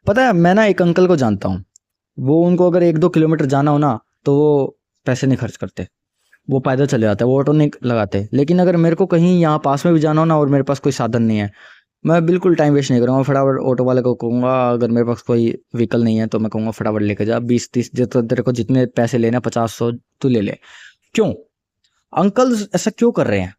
पता है, मैं ना एक अंकल को जानता हूँ। वो उनको अगर 1-2 किलोमीटर जाना हो ना, तो वो पैसे नहीं खर्च करते, वो पैदल चले जाते हैं, वो ऑटो नहीं लगाते। लेकिन अगर मेरे को कहीं यहाँ पास में भी जाना हो ना और मेरे पास कोई साधन नहीं है, मैं बिल्कुल टाइम वेस्ट नहीं करूँगा, फटाफट ऑटो वाले को कहूँगा, अगर मेरे पास कोई व्हीकल नहीं है तो मैं कहूँगा फटाफट लेके जा, 20-30 तेरे को जितने पैसे लेना 50-100 तू ले ले। क्यों? अंकल ऐसा क्यों कर रहे हैं?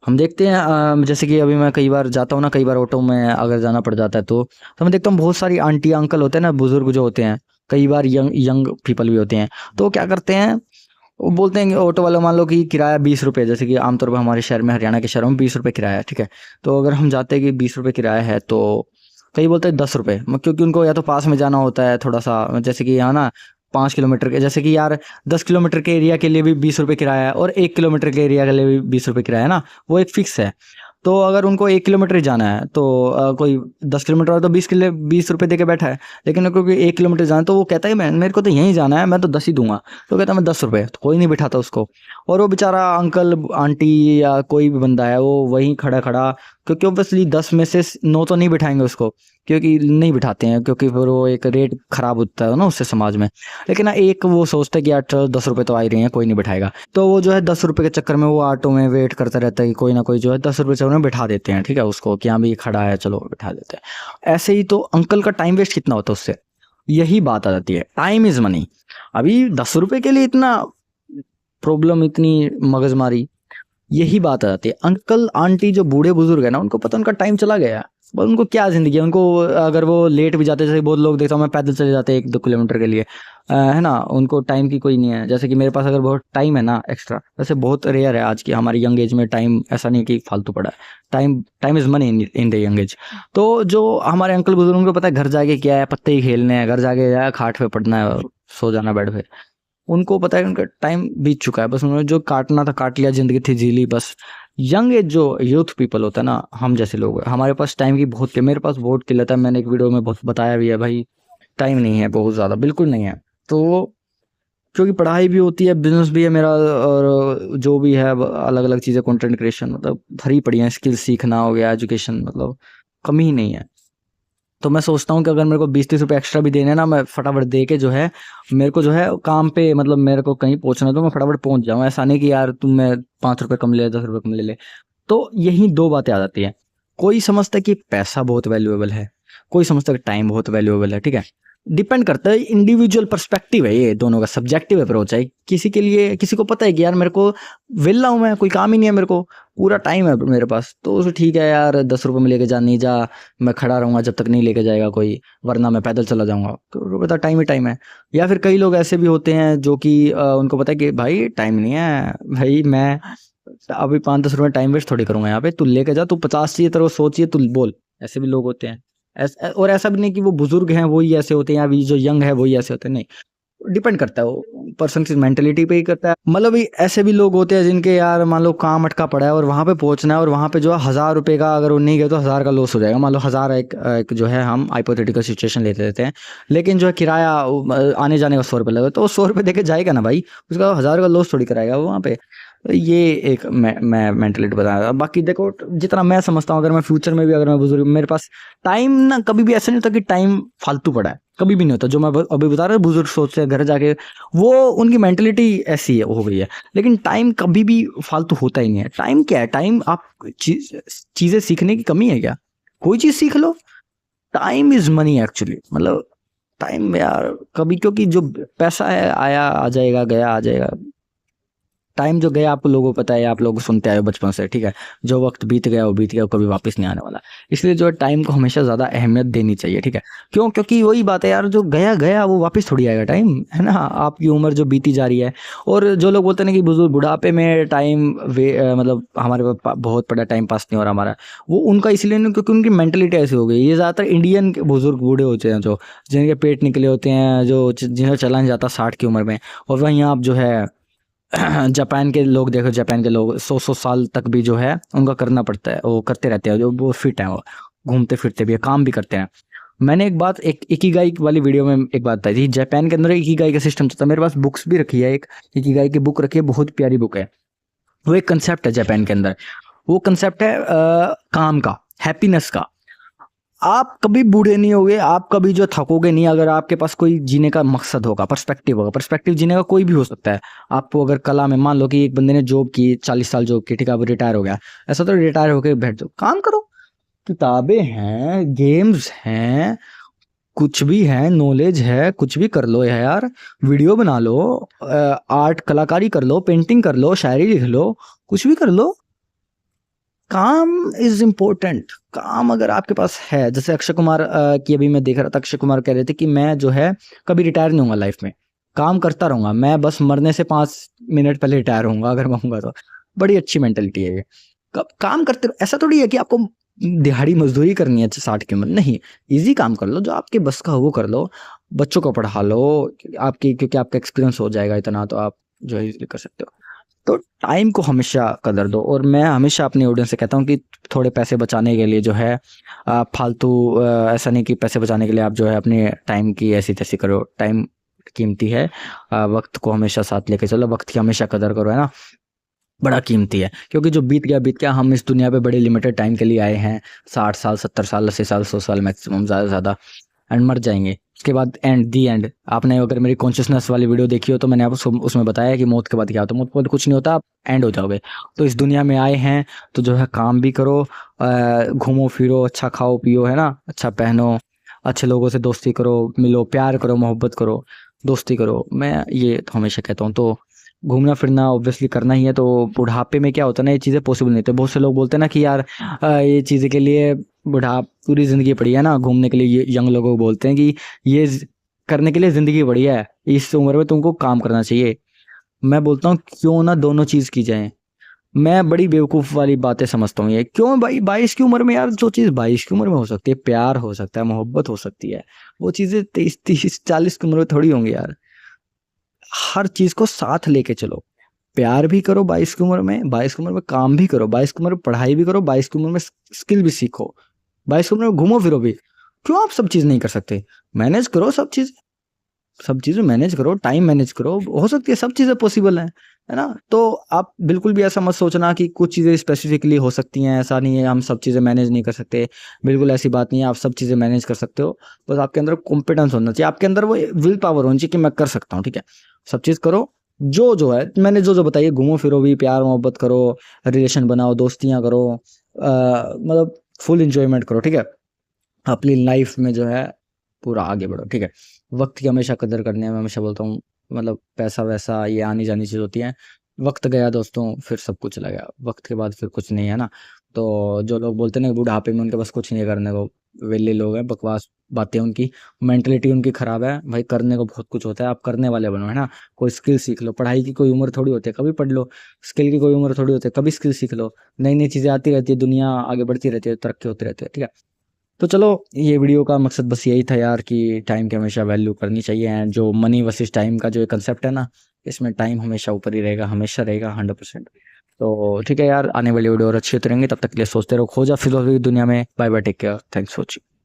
हम देखते हैं जैसे कि अभी मैं कई बार जाता हूँ ना, कई बार ऑटो में अगर जाना पड़ जाता है तो मैं देखता हूँ बहुत सारी आंटी अंकल होते हैं ना, बुजुर्ग जो होते हैं, कई बार यंग यंग पीपल भी होते हैं। तो वो क्या करते हैं, वो बोलते हैं कि ऑटो वाला, मान लो कि किराया 20 रुपये, जैसे कि आमतौर पर हमारे शहर में, हरियाणा के शहरों में 20 रुपये किराया है, ठीक है। तो अगर हम जाते हैं कि 20 रुपये किराया है, तो कई बोलते हैं 10 रुपये, क्योंकि उनको या तो पास में जाना होता है थोड़ा सा, जैसे कि यहाँ ना 5 किलोमीटर के, जैसे कि यार 10 किलोमीटर के एरिया के लिए भी 20 रुपये किराया है और 1 किलोमीटर के एरिया के लिए भी 20 रुपये किराया है ना, वो एक फिक्स है। तो अगर उनको 1 किलोमीटर ही जाना है तो कोई 10 किलोमीटर और तो 20 रुपये दे के बैठा है। लेकिन क्योंकि 1 किलोमीटर जाना है, तो वो कहता है मैं, मेरे को तो यहीं जाना है, मैं तो 10 ही दूंगा। तो कहता है मैं 10 रुपये, तो कोई नहीं बिठाता उसको। और वो बेचारा अंकल आंटी या कोई भी बंदा है, वो वहीं खड़ा खड़ा, क्योंकि ऑब्वियसली 10 में से 9 तो नहीं बिठाएंगे उसको, क्योंकि नहीं बिठाते हैं, क्योंकि फिर वो एक रेट खराब होता है ना उससे समाज में। लेकिन ना एक वो सोचता है कि यार चलो 10 रुपये तो आ ही रही हैं, कोई नहीं बिठाएगा। तो वो जो है 10 रुपये के चक्कर में वो ऑटो में वेट करता रहता है कि कोई ना कोई जो है 10 रुपये से उन्हें बिठा देते हैं, ठीक है, उसको कि हाँ भी खड़ा है चलो बिठा देते हैं। ऐसे ही तो अंकल का टाइम वेस्ट कितना होता है उससे। यही बात आ जाती है, टाइम इज मनी। अभी 10 रुपये के लिए इतना प्रॉब्लम, इतनी मगजमारी, यही बात आ जाती है। अंकल आंटी जो बूढ़े बुजुर्ग है ना, उनको पता उनका टाइम चला गया है, बस उनको क्या जिंदगी है। उनको अगर वो लेट भी जाते, जैसे बहुत लोग देखता हूँ मैं, पैदल चले जाते हैं 1-2 किलोमीटर के लिए, है ना, उनको टाइम की कोई नहीं है। जैसे कि मेरे पास अगर बहुत टाइम है ना एक्स्ट्रा, वैसे बहुत रेयर है आज की हमारी यंग एज में टाइम ऐसा नहीं कि फालतू पड़ा है। Time is money in the young age. तो जो हमारे अंकल बुजुर्गों को पता है घर जाके क्या है, पत्ते ही खेलने हैं, घर जाके जाए खाट पे पड़ना है और सो जाना बेड पे। उनको पता है उनका टाइम बीत चुका है, बस उन्होंने जो काटना था काट लिया, जिंदगी थी जी ली बस। यंग एज जो यूथ पीपल होता है ना, हम जैसे लोग, हमारे पास टाइम की बहुत, मेरे पास बहुत किल्लत है। मैंने एक वीडियो में बहुत बताया भी है भाई, टाइम नहीं है, बहुत ज़्यादा बिल्कुल नहीं है। तो क्योंकि पढ़ाई भी होती है, बिजनेस भी है मेरा, और जो भी है अलग अलग चीज़ें, कंटेंट क्रिएशन, मतलब भरी पड़ी है, स्किल सीखना हो गया, एजुकेशन, मतलब कमी ही नहीं है। तो मैं सोचता हूँ कि अगर मेरे को 20-30 रुपये एक्स्ट्रा भी देने ना, मैं फटाफट दे के जो है, मेरे को जो है काम पे, मतलब मेरे को कहीं पहुँचना है तो मैं फटाफट पहुँच जाऊँ। ऐसा नहीं कि यार तुम, मैं 5 रुपये कम ले, 10 रुपये कम ले ले। तो यही दो बातें आ जाती है। कोई समझता है कि पैसा बहुत वैल्यूएबल है, कोई समझता है कि टाइम बहुत वैल्यूएबल है, ठीक है। डिपेंड करता है, इंडिविजुअल पर्सपेक्टिव है, ये दोनों का सब्जेक्टिव अप्रोच है। किसी के लिए, किसी को पता है कि यार मेरे को विल्ला हूँ, मैं कोई काम ही नहीं है, मेरे को पूरा टाइम है मेरे पास, तो उसे ठीक है यार 10 रुपये में लेके जा, नहीं जा, मैं खड़ा रहूंगा जब तक नहीं लेके जाएगा कोई, वरना मैं पैदल चला जाऊंगा। तो पता टाइम ही टाइम है। या फिर कई लोग ऐसे भी होते हैं जो कि उनको पता है कि भाई टाइम नहीं है, भाई मैं अभी 5-10 रुपये टाइम वेस्ट थोड़ी करूंगा यहाँ पे, तू लेके जा, तू 50 चाहिए तेरे को, सोचिए तू बोल। ऐसे भी लोग होते हैं। और ऐसा भी नहीं कि वो बुजुर्ग हैं वही ऐसे होते हैं, या अभी जो यंग है वही ऐसे होते हैं, नहीं, डिपेंड करता है, वो पर्सन की मेंटेलिटी पे ही करता है। मतलब भी ऐसे भी लोग होते हैं जिनके यार मान लो काम अटका पड़ा है और वहां पे पहुंचना है, और वहां पे जो है 1000 रुपये का, अगर वो नहीं गए तो 1000 का लॉस हो जाएगा। मान लो 1000, एक जो है हम हाइपोथेटिकल सिचुएशन लेते रहते हैं, लेकिन जो है किराया आने जाने का 100 रुपये लगे, तो वो 100 रुपये देके जाएगा ना भाई, उसका 1000 का लॉस थोड़ी कराएगा वो वहाँ पे। तो ये एक मैं मेंटेलिटी बताया। बाकी देखो, जितना मैं समझता हूँ, अगर मैं फ्यूचर में भी, अगर मैं बुजुर्ग, मेरे पास टाइम ना कभी भी ऐसा नहीं होता कि टाइम फालतू पड़ा है, कभी भी नहीं होता। जो मैं अभी बता रहा हूँ, बुजुर्ग सोचते हैं घर जाके, वो उनकी मेंटेलिटी ऐसी है, हो गई है। लेकिन टाइम कभी भी फालतू होता ही नहीं है। टाइम क्या है, टाइम आप चीजें सीखने की कमी है क्या, कोई चीज सीख लो। टाइम इज मनी एक्चुअली, मतलब टाइम यार कभी, क्योंकि जो पैसा है आया आ जाएगा, गया आ जाएगा। टाइम जो गया आपको लोगों को पता है, आप लोग सुनते आए हो बचपन से, ठीक है। जो वक्त बीत गया वो बीत गया, वो कभी वापस नहीं आने वाला। इसलिए जो है टाइम को हमेशा ज़्यादा अहमियत देनी चाहिए, ठीक है। क्यों? क्योंकि वही बात है यार, जो गया गया वो वापस थोड़ी आएगा, टाइम है ना। आपकी उम्र जो बीती जा रही है, और जो लोग बोलते हैं ना कि बुजुर्ग बुढ़ापे में टाइम मतलब हमारे पास बहुत बड़ा टाइम पास नहीं हो रहा हमारा, वो उनका इसलिए नहीं क्योंकि उनकी मेंटेलिटी ऐसी हो गई। ये ज़्यादातर इंडियन बुजुर्ग बूढ़े होते हैं, जो जिनके पेट निकले होते हैं, जो जिन्हें चला नहीं जाता 60 की उम्र में। और वहीं आप जो है जापान के लोग देखो, जापान के लोग 100-100 साल तक भी जो है उनका करना पड़ता है, वो करते रहते हैं, जो वो फिट है, वो घूमते फिरते भी है, काम भी करते हैं। मैंने एक बात, एक इकिगाई वाली वीडियो में एक बात बताई थी, जापान के अंदर इकिगाई का सिस्टम चलता है। मेरे पास बुक्स भी रखी है, एक इकिगाई की बुक रखी है, बहुत प्यारी बुक है। वो एक कंसेप्ट है जापान के अंदर, वो कंसेप्ट है काम का, हैप्पीनेस का। आप कभी बूढ़े नहीं होगे, आप कभी जो थकोगे नहीं, अगर आपके पास कोई जीने का मकसद होगा, पर्सपेक्टिव होगा। पर्सपेक्टिव जीने का कोई भी हो सकता है। आपको अगर कला में, मान लो कि एक बंदे ने जॉब की 40 साल जॉब की, ठीक है, अब रिटायर हो गया। ऐसा तो रिटायर होके बैठ जाओ, काम करो। किताबें हैं, गेम्स हैं, कुछ भी है, नॉलेज है, कुछ भी कर लो यार। वीडियो बना लो, आर्ट कलाकारी कर लो, पेंटिंग कर लो, शायरी लिख लो, कुछ भी कर लो। काम इज इम्पोर्टेंट। काम अगर आपके पास है, जैसे अक्षय कुमार की अभी मैं देख रहा था, अक्षय कुमार कह रहे थे कि मैं जो है कभी रिटायर नहीं होऊंगा लाइफ में, काम करता रहूंगा, मैं बस मरने से 5 मिनट पहले रिटायर होऊंगा अगर मैं होऊंगा तो। बड़ी अच्छी मेंटेलिटी है ये। काम करते रहो। ऐसा थोड़ी है कि आपको दिहाड़ी मजदूरी करनी है 60 की उम्र, नहीं। इजी काम कर लो, जो आपके बस का हो वो कर लो। बच्चों को पढ़ा लो, आपकी, क्योंकि आपका एक्सपीरियंस हो जाएगा इतना, तो आप जो है इजीली कर सकते हो। तो टाइम को हमेशा कदर दो। और मैं हमेशा अपनी ऑडियंस से कहता हूँ कि थोड़े पैसे बचाने के लिए जो है फालतू, ऐसा नहीं कि पैसे बचाने के लिए आप जो है अपने टाइम की ऐसी तैसी करो। टाइम कीमती है, वक्त को हमेशा साथ लेके चलो, वक्त की हमेशा कदर करो, है ना। बड़ा कीमती है, क्योंकि जो बीत गया बीत गया। हम इस दुनिया पे बड़े लिमिटेड टाइम के लिए आए हैं, 60 साल, 70 साल, 80 साल, 100 साल मैक्सिमम, ज़्यादा से ज़्यादा, एंड मर जाएंगे। उसके बाद एंड, दी एंड। आपने अगर मेरी कॉन्शियसनेस वाली वीडियो देखी हो तो मैंने आपको उसमें बताया कि मौत के बाद क्या होता है। मौत के बाद कुछ नहीं होता, आप एंड हो जाओगे। तो इस दुनिया में आए हैं तो जो है काम भी करो, घूमो फिरो, अच्छा खाओ पियो, है ना, अच्छा पहनो, अच्छे लोगों से दोस्ती करो, मिलो, प्यार करो, मोहब्बत करो, दोस्ती करो। मैं ये तो हमेशा कहता हूँ। तो घूमना फिरना ऑब्वियसली करना ही है। तो बुढ़ापे में क्या होता है ना, ये चीज़ें पॉसिबल नहीं होती। बहुत से लोग बोलते हैं ना कि यार ये चीज़ें के लिए बुढ़ा पूरी ज़िंदगी पड़ी है ना घूमने के लिए। ये यंग लोगों को बोलते हैं कि ये करने के लिए ज़िंदगी बढ़िया है, इस उम्र में तुमको काम करना चाहिए। मैं बोलता हूँ क्यों ना दोनों चीज़ की जाए। मैं बड़ी बेवकूफ़ वाली बातें समझता हूँ ये। क्यों भाई, 22 की उम्र में यार, जो चीज़ 22 की उम्र में हो सकती है, प्यार हो सकता है, मोहब्बत हो सकती है, वो चीज़ें 23, 30, 40 की उम्र में थोड़ी होंगी यार। हर चीज़ को साथ लेके चलो। प्यार भी करो 22 की उम्र में, 22 की उम्र में काम भी करो, 22 की उम्र में पढ़ाई भी करो, 22 की उम्र में स्किल भी सीखो, 22 की उम्र में घूमो फिरो भी। क्यों आप सब चीज़ नहीं कर सकते? मैनेज करो सब चीज़, सब चीज़ें मैनेज करो, टाइम मैनेज करो, हो सकती है सब चीज़ें पॉसिबल हैं, है ना। तो आप बिल्कुल भी ऐसा मत सोचना कि कुछ चीज़ें स्पेसिफिकली हो सकती हैं, ऐसा नहीं है हम सब चीज़ें मैनेज नहीं कर सकते। बिल्कुल ऐसी बात नहीं है, आप सब चीज़ें मैनेज कर सकते हो। बस आपके अंदर कॉन्फिडेंस होना चाहिए, आपके अंदर वो विल पावर होनी चाहिए कि मैं कर सकता हूँ, ठीक है। सब चीज़ करो, जो है मैंने जो बताइए, घूमो फिरो भी, प्यार मोहब्बत करो, रिलेशन बनाओ, दोस्तियाँ करो, मतलब फुल इंजॉयमेंट करो, ठीक है। अपनी लाइफ में जो है पूरा आगे बढ़ो, ठीक है। वक्त की हमेशा कदर करनी है, मैं हमेशा बोलता हूँ। मतलब पैसा वैसा ये आनी जानी चीज़ होती है। वक्त गया दोस्तों, फिर सब कुछ चला गया, वक्त के बाद फिर कुछ नहीं है ना। तो जो लोग बोलते हैं ना बुढ़ापे में उनके पास कुछ नहीं करने को, वेले लोग हैं, बकवास बातें उनकी। मेंटलिटी उनकी ख़राब है भाई। करने को बहुत कुछ होता है, आप करने वाले बनो, है ना। कोई स्किल सीख लो, पढ़ाई की कोई उम्र थोड़ी होती है, कभी पढ़ लो। स्किल की कोई उम्र थोड़ी होती है, कभी स्किल सीख लो। नई नई चीज़ें आती रहती है, दुनिया आगे बढ़ती रहती है, तरक्की होती रहती है, ठीक है। तो चलो, ये वीडियो का मकसद बस यही था यार कि टाइम की हमेशा वैल्यू करनी चाहिए। एंड जो मनी वर्सेस टाइम का जो कंसेप्ट है ना, इसमें टाइम हमेशा ऊपर ही रहेगा, हमेशा रहेगा 100%। तो ठीक है यार, आने वाली वीडियो और अच्छी होती रहेंगी। तब तक के लिए सोचते रहो, खो जा फिर दुनिया में। Bye bye, take care, thanks for watching.